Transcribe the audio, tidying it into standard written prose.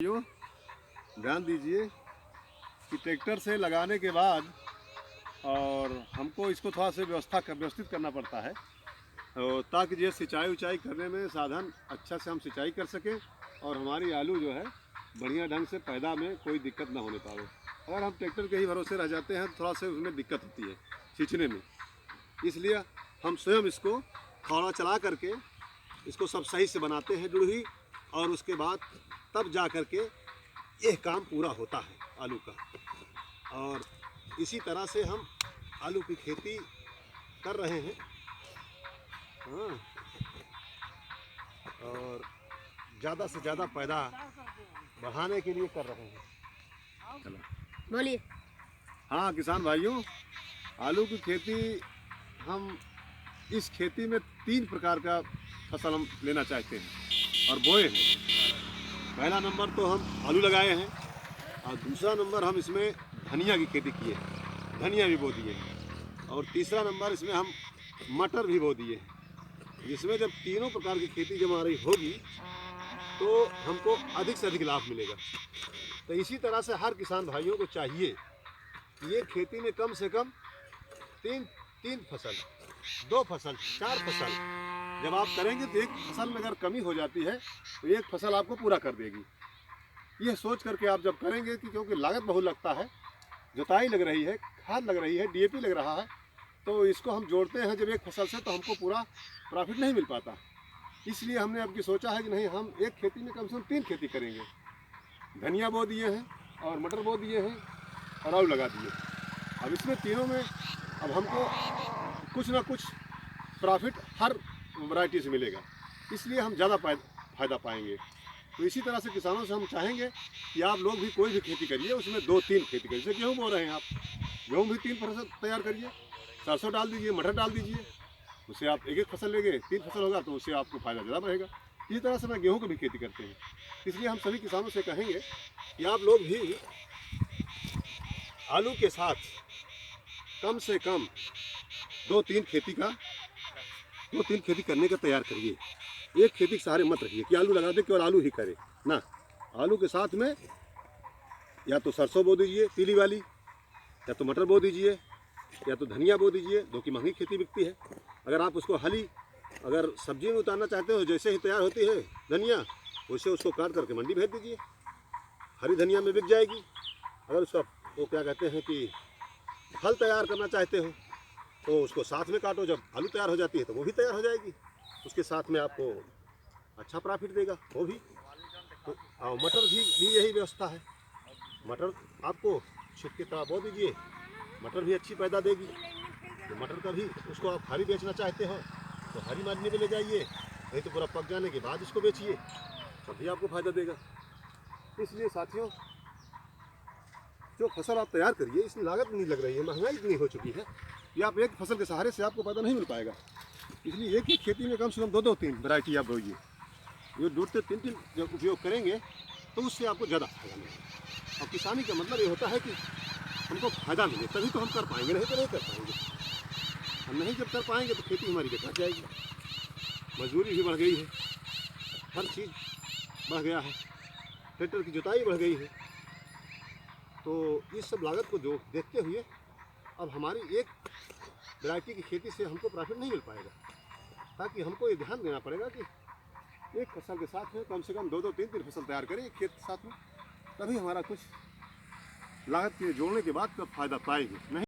भाइयों, ध्यान दीजिए कि ट्रैक्टर से लगाने के बाद और हमको इसको थोड़ा सा व्यवस्थित करना पड़ता है ताकि जो सिंचाई उचाई करने में साधन अच्छा से हम सिंचाई कर सकें और हमारी आलू जो है बढ़िया ढंग से पैदा में कोई दिक्कत ना होने पावे। अगर हम ट्रैक्टर के ही भरोसे रह जाते हैं तो थोड़ा सा उसमें दिक्कत होती है सींचने में। इसलिए हम स्वयं इसको फावड़ा चला करके इसको सब सही से बनाते हैं जुड़ही, और उसके बाद तब जा कर के यह काम पूरा होता है आलू का। और इसी तरह से हम आलू की खेती कर रहे हैं। हाँ, और ज़्यादा से ज़्यादा पैदा बढ़ाने के लिए कर रहे हैं। चलो बोलिए। हाँ किसान भाइयों, आलू की खेती हम इस खेती में 3 प्रकार का फसल हम लेना चाहते हैं और बोए हैं। पहला नंबर तो हम आलू लगाए हैं और दूसरा नंबर हम इसमें धनिया की खेती किए हैं, धनिया भी बो दिए हैं, और तीसरा नंबर इसमें हम मटर भी बो दिए हैं। जिसमें जब तीनों प्रकार की खेती जब हमारी होगी तो हमको अधिक से अधिक लाभ मिलेगा। तो इसी तरह से हर किसान भाइयों को चाहिए कि ये खेती में कम से कम तीन फसल, 2 फसल, 4 फसल जब आप करेंगे तो एक फसल में अगर कमी हो जाती है तो एक फसल आपको पूरा कर देगी। ये सोच करके आप जब करेंगे कि क्योंकि लागत बहुत लगता है, जुताई लग रही है, खाद लग रही है, डीएपी लग रहा है, तो इसको हम जोड़ते हैं जब एक फसल से तो हमको पूरा प्रॉफिट नहीं मिल पाता। इसलिए हमने अब की सोचा है कि नहीं, हम एक खेती में कम से कम 3 खेती करेंगे। धनिया बो दिए हैं और मटर बो दिए हैं और आलू लगा दिए। अब इसमें तीनों में अब हमको कुछ ना कुछ प्रॉफिट हर वैरायटी से मिलेगा, इसलिए हम ज़्यादा फ़ायदा पाएंगे। तो इसी तरह से किसानों से हम चाहेंगे कि आप लोग भी कोई भी खेती करिए, उसमें 2-3 खेती करिए। जैसे गेहूँ बो रहे हैं आप, गेहूँ भी 3 फसल तैयार करिए, सरसों डाल दीजिए, मटर डाल दीजिए, उससे आप एक फसल लेंगे, 3 फसल होगा तो उससे आपको फ़ायदा ज़्यादा रहेगा। इसी तरह से मैं गेहूँ की भी खेती करते हैं। इसलिए हम सभी किसानों से कहेंगे कि आप लोग भी आलू के साथ कम से कम 2-3 खेती करने का तैयार करिए। एक खेती के सहारे मत रहिए कि आलू लगा दे केवल आलू ही करे ना। आलू के साथ में या तो सरसों बो दीजिए पीली वाली, या तो मटर बो दीजिए, या तो धनिया बो दीजिए, जो कि महंगी खेती बिकती है। अगर आप उसको अगर सब्जी में उतारना चाहते हो, जैसे ही तैयार होती है धनिया वैसे उसको काट करके मंडी भेज दीजिए, हरी धनिया में बिक जाएगी। अगर उसका वो क्या कहते हैं कि फल तैयार करना चाहते हो तो उसको साथ में काटो, जब आलू तैयार हो जाती है तो वो भी तैयार हो जाएगी, उसके साथ में आपको अच्छा प्रॉफिट देगा वो भी। तो मटर भी यही व्यवस्था है। मटर आपको छिटके तरह बो दीजिए, मटर भी अच्छी पैदा देगी। तो मटर का भी उसको आप हरी बेचना चाहते हो तो हरी मंडी में ले जाइए, नहीं तो पूरा पक जाने के बाद इसको बेचिए, तभी आपको फ़ायदा देगा। इसलिए साथियों, जो फसल आप तैयार करिए इसमें लागत नहीं लग रही है, महंगाई इतनी हो चुकी है कि आप एक फसल के सहारे से आपको फ़ायदा नहीं मिल पाएगा। इसलिए एक ही खेती में कम से कम 2-3 वैरायटी आप बोइए। ये 2 से 3 जब उपयोग करेंगे तो उससे आपको ज़्यादा फायदा मिलेगा। और किसानी का मतलब ये होता है कि हमको फ़ायदा मिले तभी तो हम कर पाएंगे, नहीं तो नहीं कर पाएंगे। हम नहीं जब कर पाएंगे तो खेती हमारी बेकार जाएगी। मजदूरी भी बढ़ गई है, हर चीज़ बढ़ गया है, ट्रैक्टर की जुताई बढ़ गई है। तो इस सब लागत को जो देखते हुए अब हमारी एक वैरायटी की खेती से हमको प्रॉफिट नहीं मिल पाएगा, ताकि हमको ये ध्यान देना पड़ेगा कि एक फसल के साथ में कम से कम 2-2, 3-3 फसल तैयार करें एक खेत के साथ में, तभी हमारा कुछ लागत के जोड़ने के बाद फ़ायदा पाएंगे। नहीं